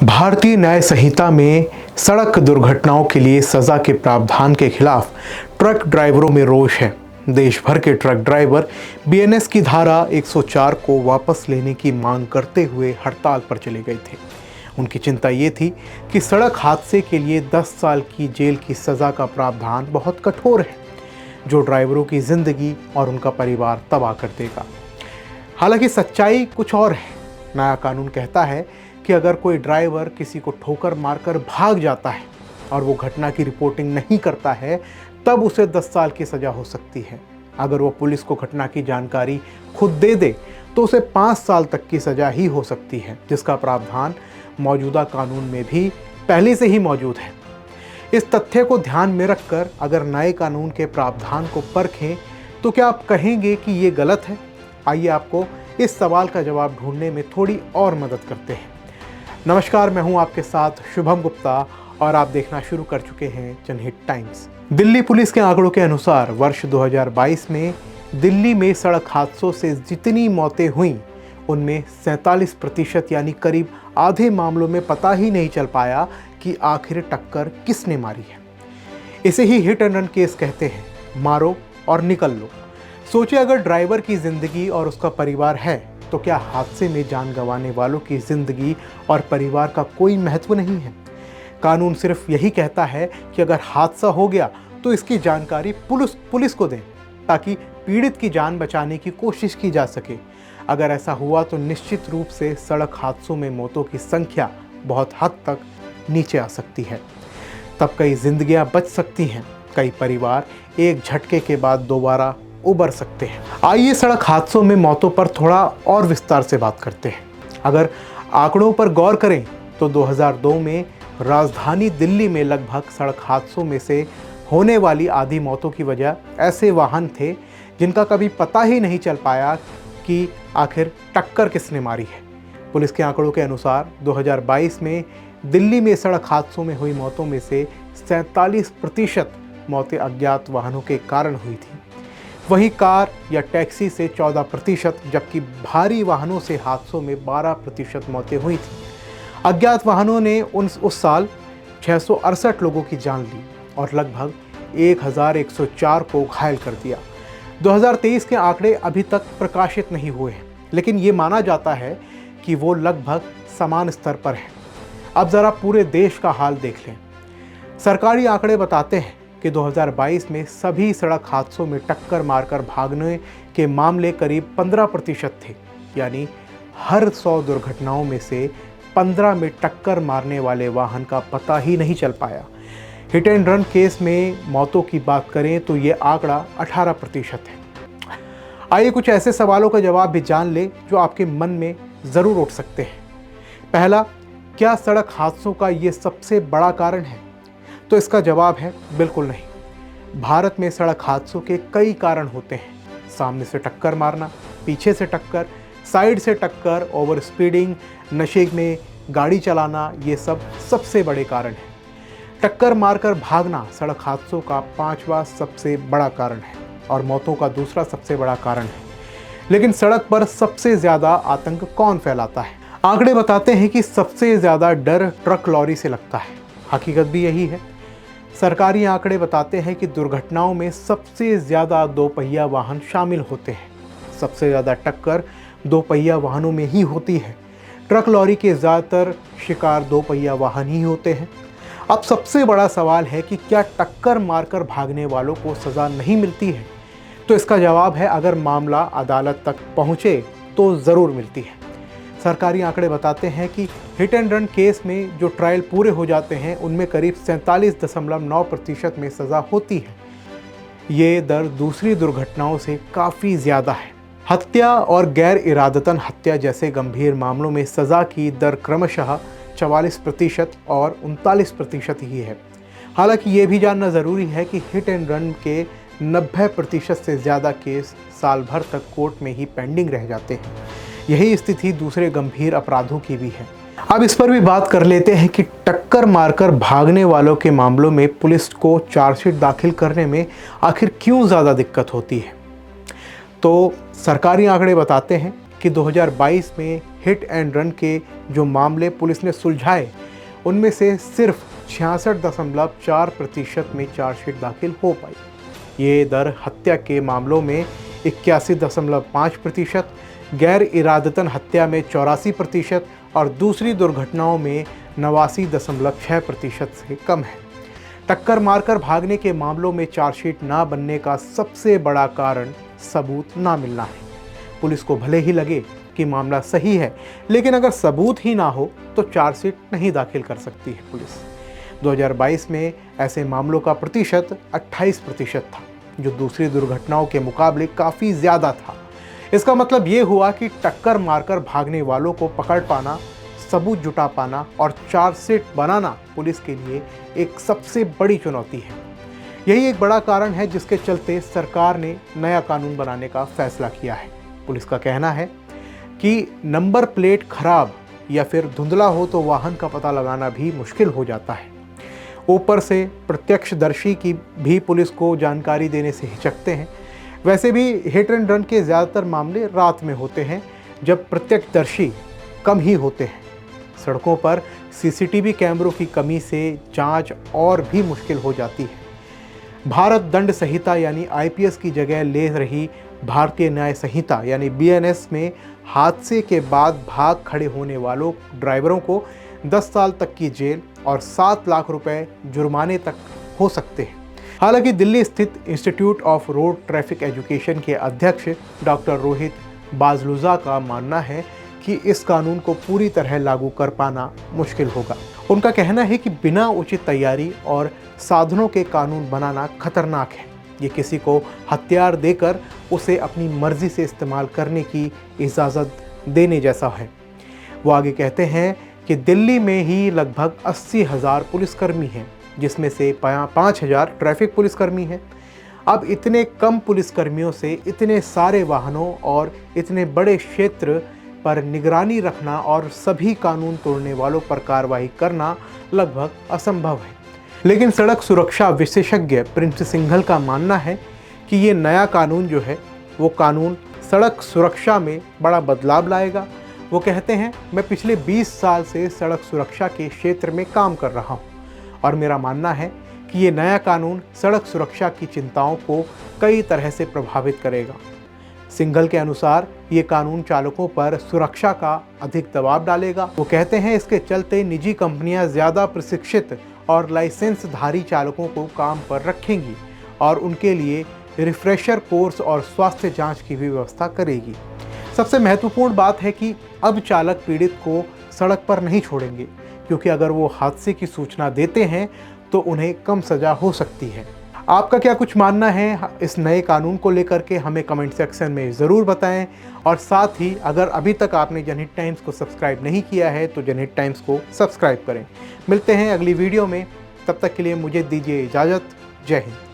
भारतीय न्याय संहिता में सड़क दुर्घटनाओं के लिए सजा के प्रावधान के खिलाफ ट्रक ड्राइवरों में रोष है। देश भर के ट्रक ड्राइवर बीएनएस की धारा 104 को वापस लेने की मांग करते हुए हड़ताल पर चले गए थे। उनकी चिंता ये थी कि सड़क हादसे के लिए 10 साल की जेल की सज़ा का प्रावधान बहुत कठोर है, जो ड्राइवरों की ज़िंदगी और उनका परिवार तबाह कर देगा। हालांकि सच्चाई कुछ और है। नया कानून कहता है कि अगर कोई ड्राइवर किसी को ठोकर मारकर भाग जाता है और वो घटना की रिपोर्टिंग नहीं करता है, तब उसे 10 साल की सज़ा हो सकती है। अगर वो पुलिस को घटना की जानकारी खुद दे दे तो उसे 5 साल तक की सज़ा ही हो सकती है, जिसका प्रावधान मौजूदा कानून में भी पहले से ही मौजूद है। इस तथ्य को ध्यान में रखकर अगर नए कानून के प्रावधान को परखें तो क्या आप कहेंगे कि ये गलत है? आइए आपको इस सवाल का जवाब ढूंढने में थोड़ी और मदद करते हैं। नमस्कार, मैं हूं आपके साथ शुभम गुप्ता और आप देखना शुरू कर चुके हैं जनहित टाइम्स। दिल्ली पुलिस के आंकड़ों के अनुसार वर्ष 2022 में दिल्ली में सड़क हादसों से जितनी मौतें हुईं, उनमें 47% यानी करीब आधे मामलों में पता ही नहीं चल पाया कि आखिर टक्कर किसने मारी है। इसे ही हिट एंड रन केस कहते हैं, मारो और निकल लो। सोचिए, अगर ड्राइवर की ज़िंदगी और उसका परिवार है तो क्या हादसे में जान गंवाने वालों की ज़िंदगी और परिवार का कोई महत्व नहीं है? कानून सिर्फ यही कहता है कि अगर हादसा हो गया तो इसकी जानकारी पुलिस को दें, ताकि पीड़ित की जान बचाने की कोशिश की जा सके। अगर ऐसा हुआ तो निश्चित रूप से सड़क हादसों में मौतों की संख्या बहुत हद तक नीचे आ सकती है। तब कई जिंदगियां बच सकती हैं, कई परिवार एक झटके के बाद दोबारा उबर सकते हैं। आइए सड़क हादसों में मौतों पर थोड़ा और विस्तार से बात करते हैं। अगर आंकड़ों पर गौर करें तो 2002 में राजधानी दिल्ली में लगभग सड़क हादसों में से होने वाली आधी मौतों की वजह ऐसे वाहन थे जिनका कभी पता ही नहीं चल पाया कि आखिर टक्कर किसने मारी है। पुलिस के आंकड़ों के अनुसार 2022 में दिल्ली में सड़क हादसों में हुई मौतों में से 47% मौतें अज्ञात वाहनों के कारण हुई थी। वहीं कार या टैक्सी से 14%, जबकि भारी वाहनों से हादसों में 12% मौतें हुई थी। अज्ञात वाहनों ने उस साल 668 लोगों की जान ली और लगभग 1104 को घायल कर दिया। 2023 के आंकड़े अभी तक प्रकाशित नहीं हुए हैं, लेकिन ये माना जाता है कि वो लगभग समान स्तर पर है। अब ज़रा पूरे देश का हाल देख लें। सरकारी आंकड़े बताते हैं कि 2022 में सभी सड़क हादसों में टक्कर मारकर भागने के मामले करीब 15% थे, यानी हर 100 दुर्घटनाओं में से 15 में टक्कर मारने वाले वाहन का पता ही नहीं चल पाया। हिट एंड रन केस में मौतों की बात करें तो ये आंकड़ा 18% है। आइए कुछ ऐसे सवालों का जवाब भी जान ले जो आपके मन में ज़रूर उठ सकते हैं। पहला, क्या सड़क हादसों का ये सबसे बड़ा कारण है? तो इसका जवाब है बिल्कुल नहीं। भारत में सड़क हादसों के कई कारण होते हैं। सामने से टक्कर मारना, पीछे से टक्कर, साइड से टक्कर, ओवर स्पीडिंग, नशे में गाड़ी चलाना, ये सब सबसे बड़े कारण हैं। टक्कर मारकर भागना सड़क हादसों का 5वां सबसे बड़ा कारण है और मौतों का दूसरा सबसे बड़ा कारण है। लेकिन सड़क पर सबसे ज़्यादा आतंक कौन फैलाता है? आंकड़े बताते हैं कि सबसे ज़्यादा डर ट्रक लॉरी से लगता है। हकीकत भी यही है। सरकारी आंकड़े बताते हैं कि दुर्घटनाओं में सबसे ज़्यादा 2 पहिया वाहन शामिल होते हैं। सबसे ज़्यादा टक्कर 2 पहिया वाहनों में ही होती है। ट्रक लॉरी के ज़्यादातर शिकार 2 पहिया वाहन ही होते हैं। अब सबसे बड़ा सवाल है कि क्या टक्कर मारकर भागने वालों को सज़ा नहीं मिलती है? तो इसका जवाब है, अगर मामला अदालत तक पहुँचे तो ज़रूर मिलती है। सरकारी आंकड़े बताते हैं कि हिट एंड रन केस में जो ट्रायल पूरे हो जाते हैं उनमें करीब 47.9% में सज़ा होती है। ये दर दूसरी दुर्घटनाओं से काफ़ी ज़्यादा है। हत्या और गैर इरादतन हत्या जैसे गंभीर मामलों में सज़ा की दर क्रमशः 44% और 39% ही है। हालांकि ये भी जानना ज़रूरी है कि हिट एंड रन के 90% से ज़्यादा केस साल भर तक कोर्ट में ही पेंडिंग रह जाते हैं। यही स्थिति दूसरे गंभीर अपराधों की भी है। अब इस पर भी बात कर लेते हैं कि टक्कर मारकर भागने वालों के मामलों में पुलिस को चार्जशीट दाखिल करने में आखिर क्यों ज़्यादा दिक्कत होती है? तो सरकारी आंकड़े बताते हैं कि 2022 में हिट एंड रन के जो मामले पुलिस ने सुलझाए उनमें से सिर्फ 66.4% में चार्जशीट दाखिल हो पाई। ये दर हत्या के मामलों में 81.5%, गैर इरादतन हत्या में 84% और दूसरी दुर्घटनाओं में 89.6% से कम है। टक्कर मारकर भागने के मामलों में चार्जशीट ना बनने का सबसे बड़ा कारण सबूत ना मिलना है। पुलिस को भले ही लगे कि मामला सही है, लेकिन अगर सबूत ही ना हो तो चार्जशीट नहीं दाखिल कर सकती है पुलिस। 2022 में ऐसे मामलों का प्रतिशत 28% था, जो दूसरी दुर्घटनाओं के मुकाबले काफ़ी ज़्यादा था। इसका मतलब ये हुआ कि टक्कर मारकर भागने वालों को पकड़ पाना, सबूत जुटा पाना और चार्जशीट बनाना पुलिस के लिए एक सबसे बड़ी चुनौती है। यही एक बड़ा कारण है जिसके चलते सरकार ने नया कानून बनाने का फैसला किया है। पुलिस का कहना है कि नंबर प्लेट खराब या फिर धुंधला हो तो वाहन का पता लगाना भी मुश्किल हो जाता है। ऊपर से प्रत्यक्षदर्शी की भी पुलिस को जानकारी देने से हिचकते हैं। वैसे भी हिट एंड रन के ज़्यादातर मामले रात में होते हैं, जब प्रत्यक्षदर्शी कम ही होते हैं। सड़कों पर सीसीटीवी कैमरों की कमी से जांच और भी मुश्किल हो जाती है। भारत दंड संहिता यानी आईपीएस की जगह ले रही भारतीय न्याय संहिता यानी बीएनएस में हादसे के बाद भाग खड़े होने वालों ड्राइवरों को 10 साल तक की जेल और 7 लाख रुपए जुर्माने तक हो सकते हैं। हालांकि दिल्ली स्थित institute of road traffic education के अध्यक्ष डॉक्टर रोहित बाजलुजा का मानना है कि इस कानून को पूरी तरह लागू कर पाना मुश्किल होगा। उनका कहना है कि बिना उचित तैयारी और साधनों के कानून बनाना खतरनाक है। ये किसी को हथियार देकर उसे अपनी मर्जी से इस्तेमाल करने की इजाज़त देने जैसा है। वो आगे कहते हैं कि दिल्ली में ही लगभग 80,000 पुलिसकर्मी हैं, जिसमें से 5,000 ट्रैफिक पुलिसकर्मी हैं। अब इतने कम पुलिसकर्मियों से इतने सारे वाहनों और इतने बड़े क्षेत्र पर निगरानी रखना और सभी कानून तोड़ने वालों पर कार्रवाई करना लगभग असंभव है। लेकिन सड़क सुरक्षा विशेषज्ञ प्रिंस सिंघल का मानना है कि ये नया कानून जो है वो कानून सड़क सुरक्षा में बड़ा बदलाव लाएगा। वो कहते हैं, मैं पिछले 20 साल से सड़क सुरक्षा के क्षेत्र में काम कर रहा हूँ और मेरा मानना है कि ये नया कानून सड़क सुरक्षा की चिंताओं को कई तरह से प्रभावित करेगा। सिंघल के अनुसार ये कानून चालकों पर सुरक्षा का अधिक दबाव डालेगा। वो कहते हैं, इसके चलते निजी कंपनियां ज़्यादा प्रशिक्षित और लाइसेंसधारी चालकों को काम पर रखेंगी और उनके लिए रिफ्रेशर कोर्स और स्वास्थ्य जांच की भी व्यवस्था करेगी। सबसे महत्वपूर्ण बात है कि अब चालक पीड़ित को सड़क पर नहीं छोड़ेंगे, क्योंकि अगर वो हादसे की सूचना देते हैं तो उन्हें कम सज़ा हो सकती है। आपका क्या कुछ मानना है इस नए कानून को लेकर के, हमें कमेंट सेक्शन में ज़रूर बताएं। और साथ ही अगर अभी तक आपने जनहित टाइम्स को सब्सक्राइब नहीं किया है तो जनहित टाइम्स को सब्सक्राइब करें। मिलते हैं अगली वीडियो में, तब तक के लिए मुझे दीजिए इजाज़त। जय हिंद।